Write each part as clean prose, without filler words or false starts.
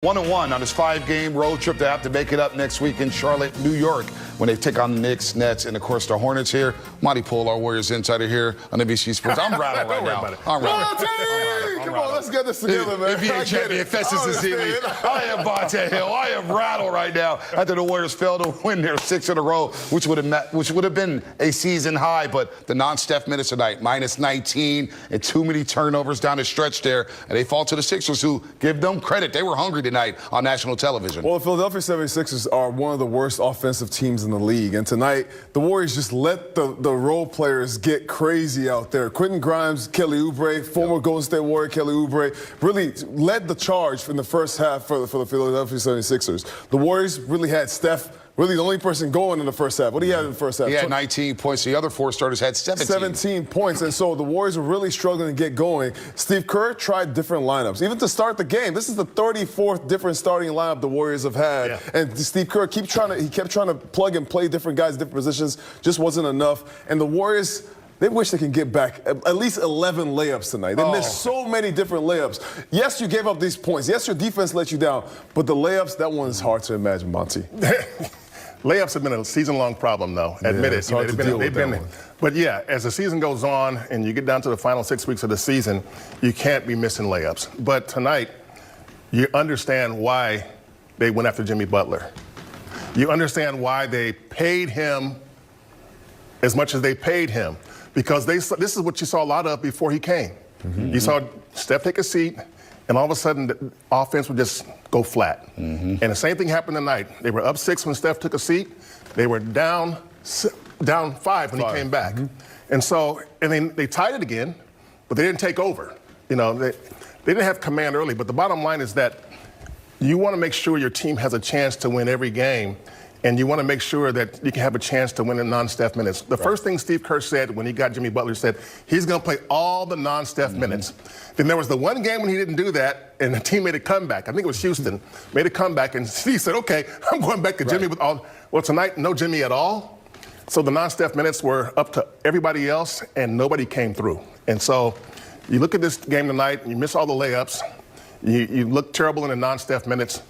1-1 on his 5-game road trip. They have to make it up next week in Charlotte, New York, when they take on the Knicks, Nets, and of course the Hornets here. Monty Poole, our Warriors insider here on NBC Sports. I'm rattled right now. I'm rattled. Come on, let's get this together, man. NBA champion Festus Ezeli. I am Bonte Hill. I am rattled right now after the Warriors failed to win their 6 in a row, which would have been a season high. But the non-Steph minutes tonight, minus 19, and too many turnovers down the stretch there, and they fall to the Sixers, who give them credit. They were hungry tonight on national television. Well, the Philadelphia 76ers are one of the worst offensive teams in the league. And tonight, the Warriors just let the role players get crazy out there. Quentin Grimes, Kelly Oubre, former Golden State Warrior Kelly Oubre, really led the charge in the first half for the Philadelphia 76ers. The Warriors really had Steph, really the only person going in the first half. What do you have in the first half? He had 19 points. The other 4 starters had 17. 17 points. And so the Warriors were really struggling to get going. Steve Kerr tried different lineups. Even to start the game, this is the 34th different starting lineup the Warriors have had. Yeah. And Steve Kerr kept trying to plug and play different guys, different positions. Just wasn't enough. And the Warriors, they wish they can get back at least 11 layups tonight. They missed so many different layups. Yes, you gave up these points. Yes, your defense let you down. But the layups, that one is hard to imagine, Monty. Layups have been a season-long problem, though. Admit it. It's hard to deal with that one. But yeah, as the season goes on and you get down to the final 6 weeks of the season, you can't be missing layups. But tonight, you understand why they went after Jimmy Butler. You understand why they paid him as much as they paid him, because this is what you saw a lot of before he came. You saw Steph take a seat, and all of a sudden, the offense would just go flat. And the same thing happened tonight. They were up 6 when Steph took a seat. They were down 5 when he came back. And so, and then they tied it again, but they didn't take over. You know, they didn't have command early. But the bottom line is that you want to make sure your team has a chance to win every game, and you want to make sure that you can have a chance to win in non-Steph minutes. The first thing Steve Kerr said when he got Jimmy Butler said he's going to play all the non-Steph minutes. Then there was the one game when he didn't do that, and the team made a comeback. I think it was Houston, made a comeback, and Steve said, okay, I'm going back to Jimmy with all. Well, tonight, no Jimmy at all. So the non-Steph minutes were up to everybody else, and nobody came through. And so you look at this game tonight, and you miss all the layups. You look terrible in the non-Steph minutes.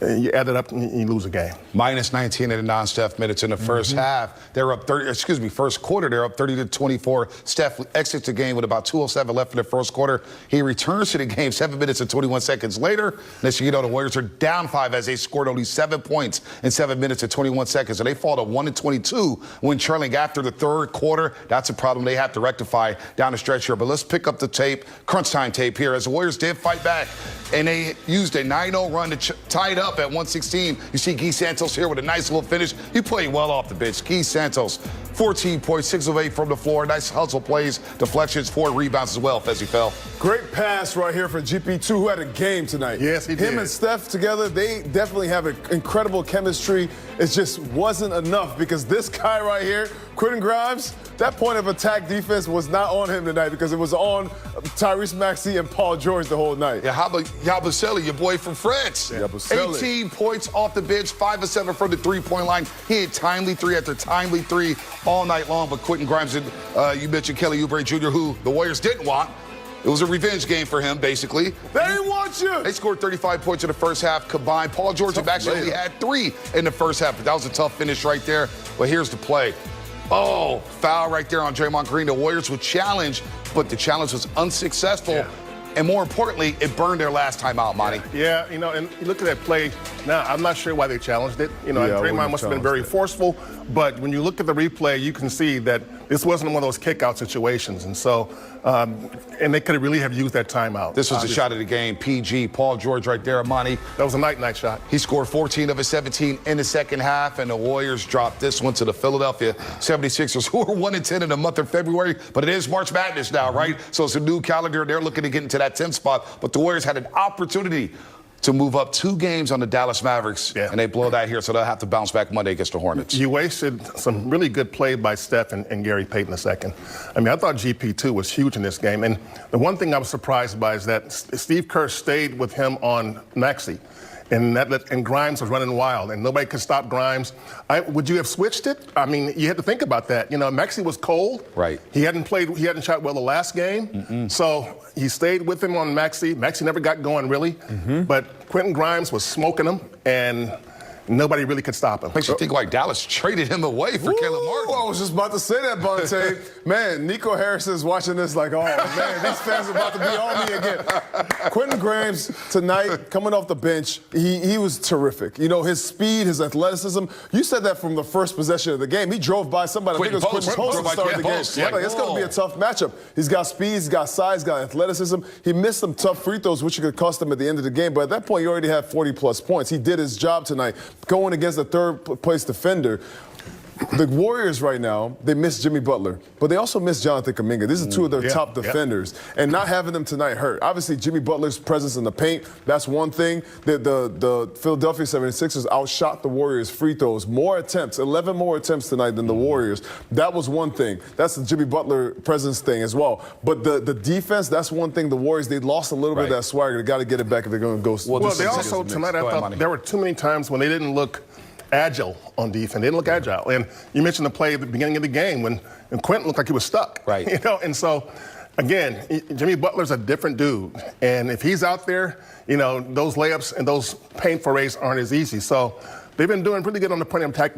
You add it up and you lose a game. Minus 19 in the non-Steph minutes in the first half. They're up 30, first quarter, they're up 30-24. Steph exits the game with about 2:07 left in the first quarter. He returns to the game 7 minutes and 21 seconds later. Next thing you know, the Warriors are down 5 as they scored only 7 points in 7 minutes and 21 seconds. And they fall to 1-22 when trailing after the third quarter. That's a problem they have to rectify down the stretch here. But let's pick up the tape, crunch time tape here, as the Warriors did fight back. And they used a 9-0 run to tie it up at 116. You see Guy Santos here with a nice little finish. He played well off the bench. Guy Santos, 14 points, 6 of 8 from the floor. Nice hustle plays, deflections, 4 rebounds as well, Fezzi fell. Great pass right here for GP2, who had a game tonight. Yes, he did. Him and Steph together, they definitely have an incredible chemistry. It just wasn't enough because this guy right here, Quentin Grimes, that point of attack defense was not on him tonight because it was on Tyrese Maxey and Paul George the whole night. Yeah, how about Yabusele, your boy from France? Yeah. 18 points off the bench, 5 of 7 from the three-point line. He had timely 3 after timely 3 all night long. But Quentin Grimes, you mentioned Kelly Oubre Jr., who the Warriors didn't want. It was a revenge game for him, basically. They didn't want you. They scored 35 points in the first half combined. Paul George actually only had 3 in the first half, but that was a tough finish right there. But here's the play. Oh, foul right there on Draymond Green. The Warriors would challenge, but the challenge was unsuccessful. Yeah. And more importantly, it burned their last time out, Monty. Yeah, you know, and you look at that play. Now, I'm not sure why they challenged it. You know, Draymond must have been very forceful. But when you look at the replay, you can see that this wasn't one of those kick-out situations. And so, and they could really have used that timeout. This was the shot of the game. PG, Paul George right there, Monty. That was a night shot. He scored 14 of his 17 in the second half, and the Warriors dropped this one to the Philadelphia 76ers, who are 1-10 in the month of February. But it is March Madness now, right? So it's a new calendar. They're looking to get into that 10th spot. But the Warriors had an opportunity to move up 2 games on the Dallas Mavericks, and they blow that here, so they'll have to bounce back Monday against the Hornets. You wasted some really good play by Steph and Gary Payton II. I mean, I thought GP2 was huge in this game, and the one thing I was surprised by is that Steve Kerr stayed with him on Maxey. and Grimes was running wild, and nobody could stop Grimes. Would you have switched it? I mean, you had to think about that. Maxey was cold. Right. He hadn't shot well the last game, so he stayed with him on Maxey. Maxey never got going really, but Quentin Grimes was smoking him, and nobody really could stop him. Makes you think like Dallas traded him away for Caleb Martin. I was just about to say that, Bonte. Man, Nico Harrison is watching this like, oh, man, these fans are about to be on me again. Quentin Grimes tonight, coming off the bench, he was terrific. His speed, his athleticism. You said that from the first possession of the game. He drove by somebody. I think it was Quentin Post to start the game. It's going to be a tough matchup. He's got speed, he's got size, he's got athleticism. He missed some tough free throws, which could cost him at the end of the game. But at that point, he already had 40-plus points. He did his job tonight. Going against the third-place defender. The Warriors right now, they miss Jimmy Butler, but they also miss Jonathan Kuminga. These are two of their top defenders. And not having them tonight hurt. Obviously, Jimmy Butler's presence in the paint, that's one thing. The Philadelphia 76ers outshot the Warriors' free throws. More attempts, 11 more attempts tonight than the Warriors. That was one thing. That's the Jimmy Butler presence thing as well. But the defense, that's one thing. The Warriors, they lost a little bit of that swagger. They got to get it back if they're going to go. Well, they also, tonight, I thought there were too many times when they didn't look agile on defense. They didn't look agile. And you mentioned the play at the beginning of the game when Quentin looked like he was stuck. Right. And so, again, Jimmy Butler's a different dude. And if he's out there, those layups and those paint forays aren't as easy. So they've been doing pretty good on the point of attack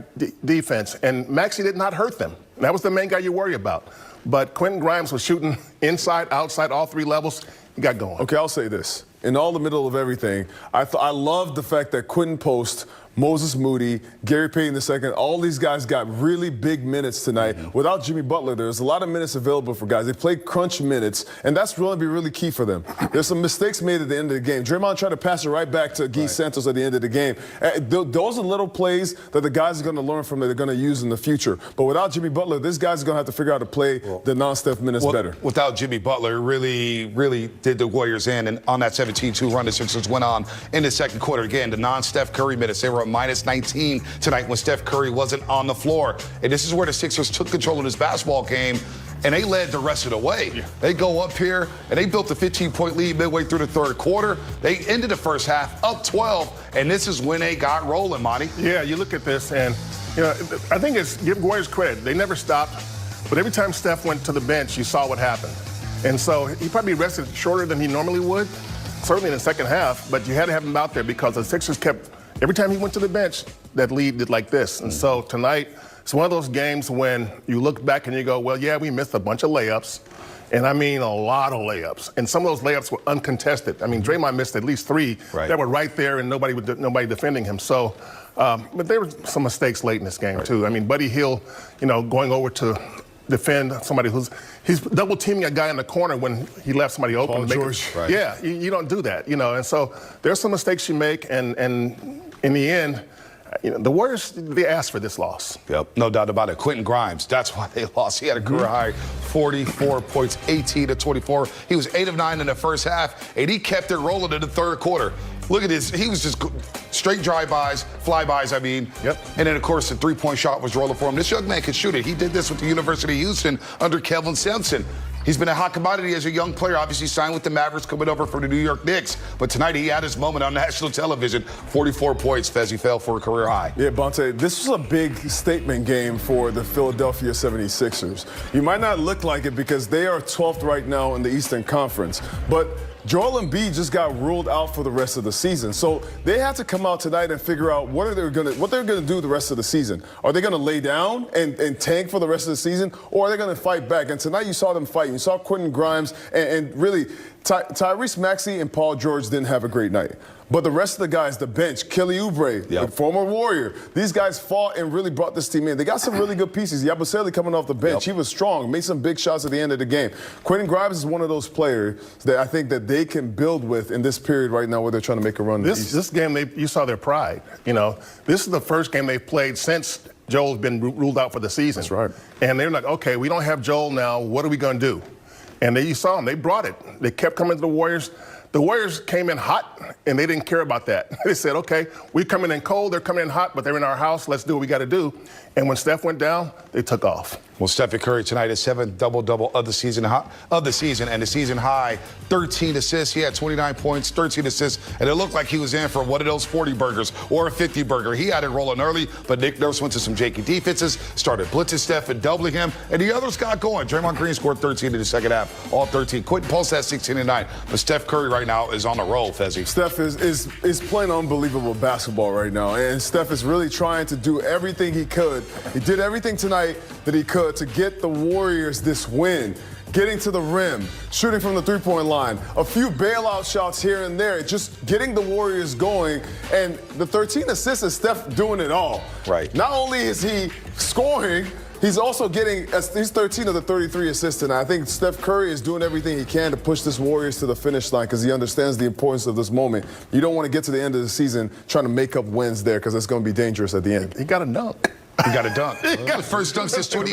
defense. And Maxey did not hurt them. That was the main guy you worry about. But Quentin Grimes was shooting inside, outside, all three levels. He got going. Okay, I'll say this. In all the middle of everything, I love the fact that Quentin Post, Moses Moody, Gary Payton II, all these guys got really big minutes tonight. Without Jimmy Butler, there's a lot of minutes available for guys. They played crunch minutes, and that's going to be really key for them. There's some mistakes made at the end of the game. Draymond tried to pass it right back to Guy Santos at the end of the game. Those are little plays that the guys are going to learn from that they're going to use in the future. But without Jimmy Butler, this guy's going to have to figure out how to play the non-Steph minutes better. Without Jimmy Butler, really did the Warriors in. And on that 17-2 run, the Sixers went on in the second quarter. Again, the non-Steph Curry minutes, they were at minus 19 tonight when Steph Curry wasn't on the floor. And this is where the Sixers took control of this basketball game, and they led the rest of the way. Yeah. They go up here, and they built a 15-point lead midway through the third quarter. They ended the first half up 12, and this is when they got rolling, Monty. Yeah, you look at this, and I think it's give Warriors credit. They never stopped, but every time Steph went to the bench, you saw what happened. And so he probably rested shorter than he normally would, certainly in the second half, but you had to have him out there because the Sixers kept, every time he went to the bench, that lead did like this. And so tonight, it's one of those games when you look back and you go, well, yeah, we missed a bunch of layups. And I mean a lot of layups. And some of those layups were uncontested. I mean, Draymond missed at least three that were right there and nobody defending him. So, but there were some mistakes late in this game, too. I mean, Buddy Hield, going over to defend somebody he's double teaming a guy in the corner when he left somebody open. Paul George. Yeah, you don't do that, And so there's some mistakes you make, and in the end, the Warriors, they asked for this loss. Yep, no doubt about it. Quentin Grimes, that's why they lost. He had a career high 44 points, 18 to 24. He was 8 of 9 in the first half, and he kept it rolling in the third quarter. Look at this. He was just straight drive-bys, flybys, I mean. Yep. And then, of course, the three-point shot was rolling for him. This young man could shoot it. He did this with the University of Houston under Kelvin Sampson. He's been a hot commodity as a young player, obviously signed with the Mavericks coming over from the New York Knicks. But tonight he had his moment on national television. 44 points, Fez. He fell for a career high. Yeah, Bonte, this was a big statement game for the Philadelphia 76ers. You might not look like it because they are 12th right now in the Eastern Conference. But Joel Embiid just got ruled out for the rest of the season. So they have to come out tonight and figure out what they're going to do the rest of the season. Are they going to lay down and tank for the rest of the season, or are they going to fight back? And tonight you saw them fighting. You saw Quentin Grimes and really Tyrese Maxey and Paul George didn't have a great night. But the rest of the guys, the bench, Kelly Oubre, the former Warrior, these guys fought and really brought this team in. They got some really good pieces. Yabusele coming off the bench. He was strong, made some big shots at the end of the game. Quentin Grimes is one of those players that I think that they can build with in this period right now where they're trying to make a run. This game, you saw their pride. This is the first game they've played since Joel's been ruled out for the season. That's right. And they're like, okay, we don't have Joel now. What are we going to do? And you saw them. They brought it. They kept coming to the Warriors. The Warriors came in hot, and they didn't care about that. They said, okay, we're coming in cold, they're coming in hot, but they're in our house. Let's do what we got to do. And when Steph went down, they took off. Well, Steph Curry tonight is 7th double-double of the season, and the season high 13 assists. He had 29 points, 13 assists, and it looked like he was in for one of those 40 burgers or a 50 burger. He had it rolling early, but Nick Nurse went to some janky defenses, started blitzing Steph and doubling him, and the others got going. Draymond Green scored 13 in the second half, all 13. Quentin Post had 16 and 9, but Steph Curry right now is on a roll, Fezzi. Steph is playing unbelievable basketball right now, and Steph is really trying to do everything he could. He did everything tonight that he could to get the Warriors this win. Getting to the rim, shooting from the three-point line, a few bailout shots here and there, just getting the Warriors going. And the 13 assists is Steph doing it all. Right. Not only is he scoring, he's also getting, he's 13 of the 33 assists tonight. I think Steph Curry is doing everything he can to push this Warriors to the finish line because he understands the importance of this moment. You don't want to get to the end of the season trying to make up wins there because it's going to be dangerous at the end. He got a dunk. He got a dunk. First dunk since 20.